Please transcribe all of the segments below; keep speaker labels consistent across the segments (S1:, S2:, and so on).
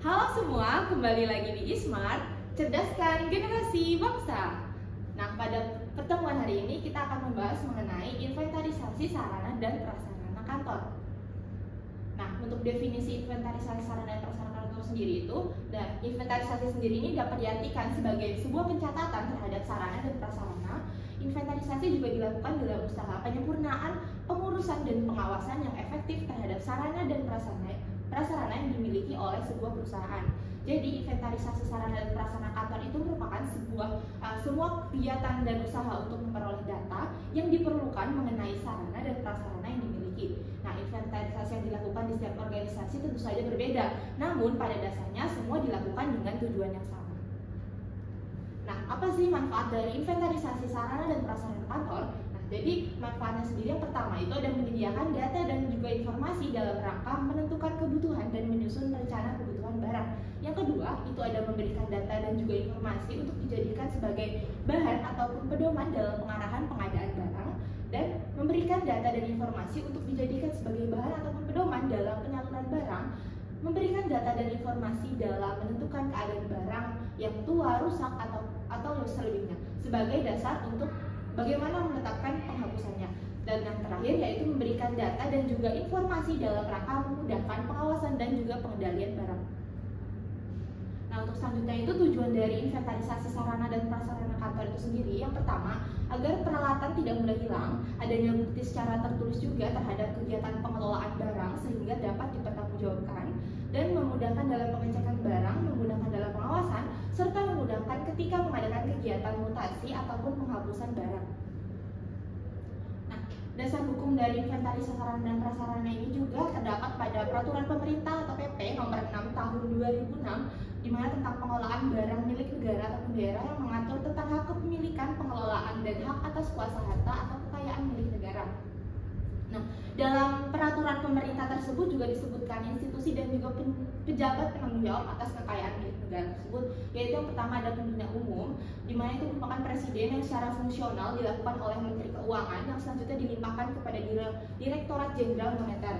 S1: Halo semua, kembali lagi di Ismart, cerdaskan generasi bangsa. Nah, pada pertemuan hari ini kita akan membahas mengenai inventarisasi sarana dan prasarana kantor. Nah, untuk definisi inventarisasi sarana dan prasarana kantor sendiri inventarisasi sendiri ini dapat diartikan sebagai sebuah pencatatan terhadap sarana dan prasarana. Inventarisasi juga dilakukan dalam usaha penyempurnaan, pengurusan dan pengawasan yang efektif terhadap sarana dan prasarana yang dimiliki oleh sebuah perusahaan. Jadi inventarisasi sarana dan prasarana kantor itu merupakan semua kegiatan dan usaha untuk memperoleh data yang diperlukan mengenai sarana dan prasarana yang dimiliki. Nah, inventarisasi yang dilakukan di setiap organisasi tentu saja berbeda, namun pada dasarnya semua dilakukan dengan tujuan yang sama. Nah, apa sih manfaat dari inventarisasi sarana dan prasarana kantor? Jadi manfaatnya sendiri yang pertama itu ada menyediakan data dan juga informasi dalam rangka menentukan kebutuhan dan menyusun rencana kebutuhan barang. Yang kedua itu ada memberikan data dan juga informasi untuk dijadikan sebagai bahan ataupun pedoman dalam pengarahan pengadaan barang, dan memberikan data dan informasi untuk dijadikan sebagai bahan ataupun pedoman dalam penyaluran barang, memberikan data dan informasi dalam menentukan keadaan barang yang tua, rusak atau selebihnya sebagai dasar untuk bagaimana menetapkan penghapusannya. Dan yang terakhir yaitu memberikan data dan juga informasi dalam rangka memudahkan pengawasan dan juga pengendalian barang. Nah, untuk selanjutnya itu tujuan dari inventarisasi sarana dan prasarana kantor itu sendiri. Yang pertama, agar peralatan tidak mudah hilang, adanya bukti secara tertulis juga terhadap kegiatan pengelolaan barang sehingga dapat dipertanggungjawabkan, dan memudahkan dalam pengecekan barang, memudahkan dalam pengawasan, serta memudahkan ketika mengadakan kegiatan mutasi ataupun penghapusan barang. Nah, dasar hukum dari inventarisasi sarana dan prasarana ini juga terdapat pada Peraturan Pemerintah atau PP nomor 6 tahun 2006, di mana tentang pengelolaan barang milik negara ataupun daerah yang mengatur tentang hak kepemilikan, pengelolaan, dan hak atas kuasa harta atau kekayaan milik negara. Nah, dalam peraturan pemerintah tersebut juga disebutkan institusi dan juga pejabat penanggung jawab atas kekayaan milik negara tersebut, yaitu yang pertama ada pembina umum, di mana itu merupakan presiden yang secara fungsional dilakukan oleh Menteri Keuangan, yang selanjutnya dilimpahkan kepada Direktorat Jenderal Moneter.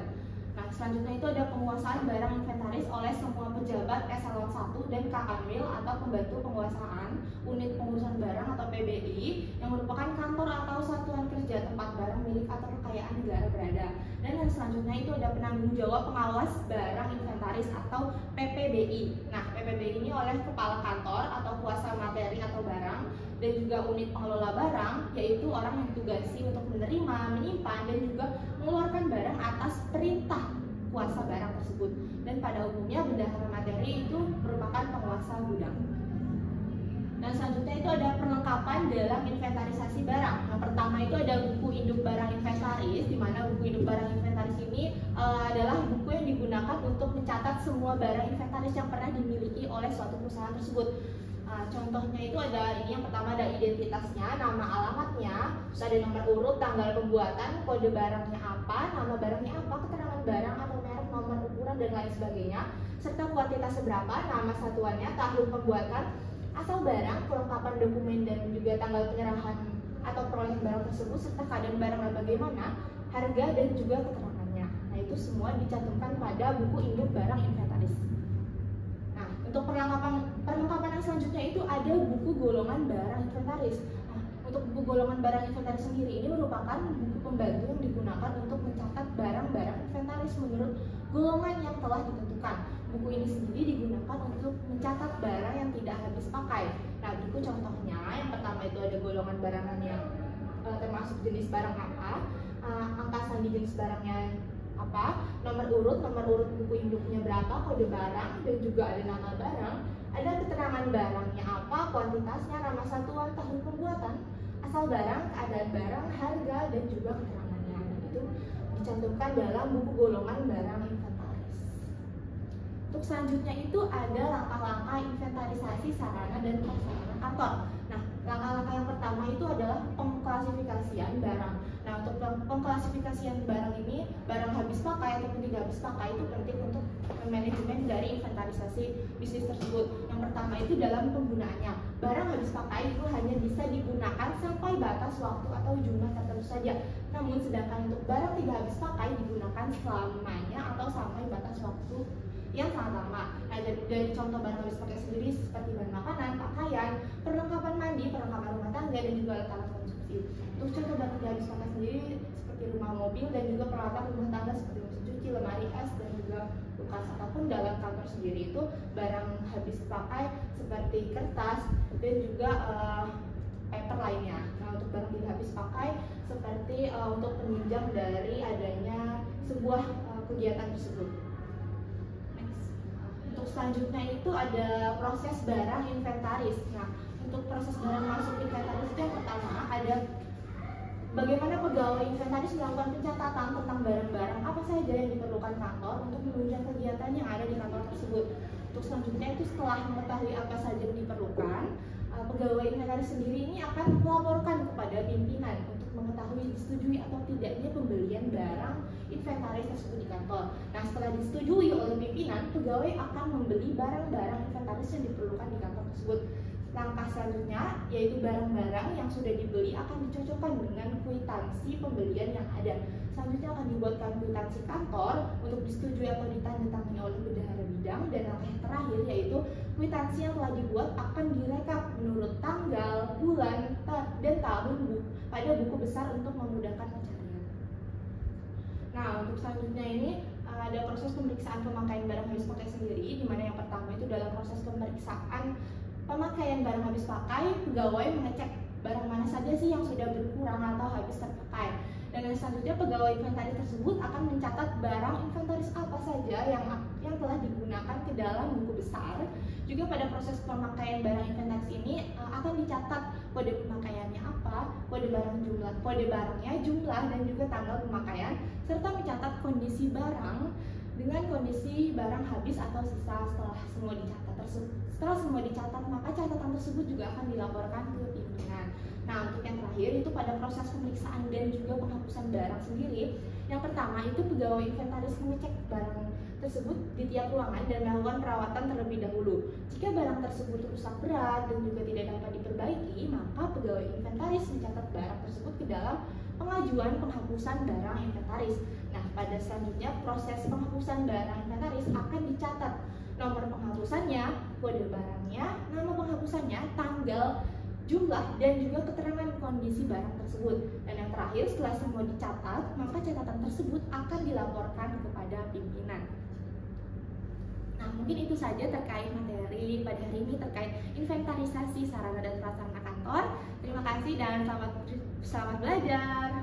S1: Nah, selanjutnya itu ada penguasaan barang inventaris oleh semua pejabat eselon 1 dan Kakanwil atau pembantu penguasaan unit pengurusan barang atau PBI, yang merupakan kantor atau satuan kerja tempat barang milik atau kekayaan negara berada. Dan yang selanjutnya itu ada penanggung jawab pengawas barang inventaris atau PPBI. Nah, PPBI ini oleh kepala kantor atau kuasa materi atau barang, dan juga unit pengelola barang, yaitu orang yang ditugasi untuk menerima, menyimpan, dan juga mengeluarkan barang atas perintah kuasa barang tersebut. Dan pada umumnya bendahara materi itu merupakan penguasa gudang. Dan selanjutnya itu ada perlengkapan dalam inventarisasi barang. Yang pertama itu ada buku induk barang inventaris, di mana buku induk barang inventaris ini adalah buku yang digunakan untuk mencatat semua barang inventaris yang pernah dimiliki oleh suatu perusahaan tersebut. Contohnya itu ada ini, yang pertama ada identitasnya, nama alamatnya, terus ada nomor urut, tanggal pembuatan, kode barangnya apa, nama barangnya apa, keterangan barang atau merek, nomor ukuran dan lain sebagainya, serta kuantitas seberapa, nama satuannya, tahun pembuatan asal barang, kelengkapan dokumen dan juga tanggal penyerahan atau perolehan barang tersebut, serta keadaan barangnya bagaimana, harga dan juga keterangannya. Nah, itu semua dicantumkan pada buku induk barang inventaris. Untuk perlengkapan yang selanjutnya itu ada buku golongan barang inventaris. Nah, untuk buku golongan barang inventaris sendiri ini merupakan buku pembantu yang digunakan untuk mencatat barang-barang inventaris menurut golongan yang telah ditentukan. Buku ini sendiri digunakan untuk mencatat barang yang tidak habis pakai. Nah, buku contohnya yang pertama itu ada golongan barangan yang termasuk jenis barang apa, angka sandi jenis barangnya apa, nomor urut buku induknya berapa, kode barang, dan juga ada nama barang, ada keterangan barangnya apa, kuantitasnya, nama satuan, tahun pembuatan, asal barang, keadaan barang, harga, dan juga keterangannya. Dan itu dicantumkan dalam buku golongan barang inventaris. Untuk selanjutnya itu ada langkah-langkah inventarisasi sarana dan prasarana kantor. Nah, langkah-langkah yang pertama itu adalah pengklasifikasian barang. Nah, untuk pengklasifikasian barang ini, barang habis pakai ataupun tidak habis pakai itu penting untuk manajemen dari inventarisasi bisnis tersebut. Yang pertama itu dalam penggunaannya. Barang habis pakai itu hanya bisa digunakan sampai batas waktu atau jumlah tertentu saja. Namun sedangkan untuk barang tidak habis pakai digunakan selamanya atau sampai batas waktu yang sangat lama. Nah, dari contoh barang habis pakai sendiri seperti bahan makanan, pakaian, perlengkapan mandi, perlengkapan rumah tangga, dan juga alat konsumsi. Untuk contoh barang tidak habis pakai sendiri seperti rumah mobil dan juga peralatan rumah tangga seperti mesin cuci, lemari es, dan juga kulkas. Ataupun dalam kantor sendiri itu barang habis pakai seperti kertas dan juga paper lainnya. Nah, untuk barang tidak habis pakai seperti untuk penunjang dari adanya sebuah kegiatan tersebut. Next. Untuk selanjutnya itu ada proses barang inventaris. Nah, untuk proses barang masuk inventaris itu yang pertama ada bagaimana pegawai inventaris melakukan pencatatan tentang barang-barang apa saja yang diperlukan kantor untuk menunjang kegiatan yang ada di kantor tersebut. Untuk selanjutnya itu setelah mengetahui apa saja yang diperlukan, pegawai inventaris sendiri ini akan melaporkan kepada pimpinan untuk mengetahui disetujui atau tidaknya pembelian barang inventaris tersebut di kantor. Nah, setelah disetujui oleh pimpinan, pegawai akan membeli barang-barang inventaris yang diperlukan di kantor tersebut. Langkah selanjutnya yaitu barang-barang yang sudah dibeli akan dicocokkan dengan kwitansi pembelian yang ada. Selanjutnya akan dibuatkan kwitansi kantor untuk disetujui atau ditandatangani oleh bendahara bidang. Dan langkah yang terakhir yaitu kwitansi yang telah dibuat akan direkap menurut tanggal, bulan, dan tahun pada buku besar untuk memudahkan pencarian. Nah, untuk selanjutnya ini ada proses pemeriksaan pemakaian barang habis pakai sendiri, di mana yang pertama itu dalam proses pemeriksaan pemakaian barang habis pakai, pegawai mengecek barang mana saja sih yang sudah berkurang atau habis terpakai. Dan yang selanjutnya pegawai inventaris tersebut akan mencatat barang inventaris apa saja yang telah digunakan ke dalam buku besar. Juga pada proses pemakaian barang inventaris ini akan dicatat kode pemakaiannya apa, kode barangnya, jumlah, dan juga tanggal pemakaian, serta mencatat kondisi barang dengan kondisi barang habis atau sisa setelah semua dicatat. Setelah semua dicatat, maka catatan tersebut juga akan dilaporkan ke pimpinan. Nah, untuk yang terakhir itu pada proses pemeriksaan dan juga penghapusan barang sendiri. Yang pertama itu pegawai inventaris mengecek barang tersebut di tiap ruangan dan melakukan perawatan terlebih dahulu. Jika barang tersebut rusak berat dan juga tidak dapat diperbaiki, maka pegawai inventaris mencatat barang tersebut ke dalam pengajuan penghapusan barang inventaris. Nah, pada selanjutnya proses penghapusan barang inventaris akan dicatat nomor penghapusannya, kode barangnya, nama penghapusannya, tanggal, jumlah, dan juga keterangan kondisi barang tersebut. Dan yang terakhir, setelah semua dicatat, maka catatan tersebut akan dilaporkan kepada pimpinan. Nah, mungkin itu saja terkait materi pada hari ini terkait inventarisasi sarana dan prasarana kantor. Terima kasih dan selamat belajar.